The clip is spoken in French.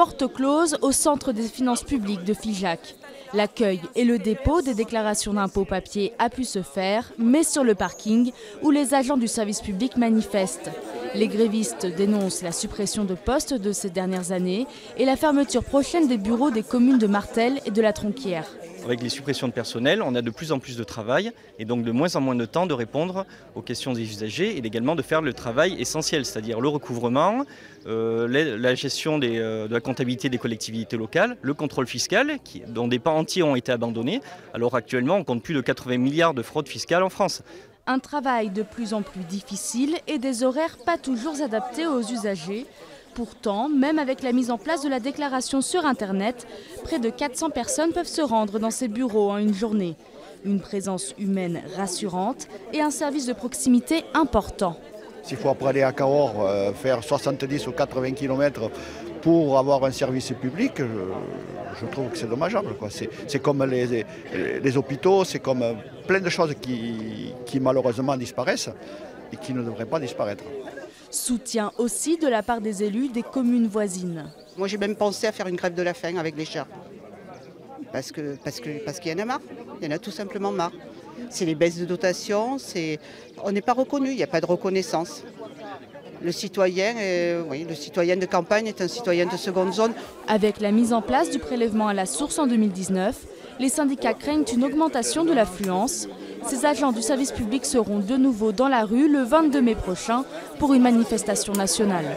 porte close au centre des finances publiques de Figeac. L'accueil et le dépôt des déclarations d'impôts papier a pu se faire, mais sur le parking où les agents du service public manifestent. Les grévistes dénoncent la suppression de postes de ces dernières années et la fermeture prochaine des bureaux des communes de Martel et de la Tronquière. Avec les suppressions de personnel, on a de plus en plus de travail et donc de moins en moins de temps de répondre aux questions des usagers et également de faire le travail essentiel, c'est-à-dire le recouvrement, la gestion de la comptabilité des collectivités locales, le contrôle fiscal, dont des pans entiers ont été abandonnés. Alors actuellement, on compte plus de 80 milliards de fraude fiscale en France. Un travail de plus en plus difficile et des horaires pas toujours adaptés aux usagers. Pourtant, même avec la mise en place de la déclaration sur Internet, près de 400 personnes peuvent se rendre dans ces bureaux en une journée. Une présence humaine rassurante et un service de proximité important. S'il faut après aller à Cahors faire 70 ou 80 km pour avoir un service public, je trouve que c'est dommageable. C'est comme les hôpitaux, c'est comme plein de choses qui malheureusement disparaissent et qui ne devraient pas disparaître. Soutien aussi de la part des élus des communes voisines. Moi j'ai même pensé à faire une grève de la faim avec les chats. Parce qu'il y en a marre, il y en a tout simplement marre. C'est les baisses de dotation, on n'est pas reconnu, il n'y a pas de reconnaissance. Le citoyen de campagne est un citoyen de seconde zone. Avec la mise en place du prélèvement à la source en 2019, les syndicats craignent une augmentation de l'affluence. Ces agents du service public seront de nouveau dans la rue le 22 mai prochain pour une manifestation nationale.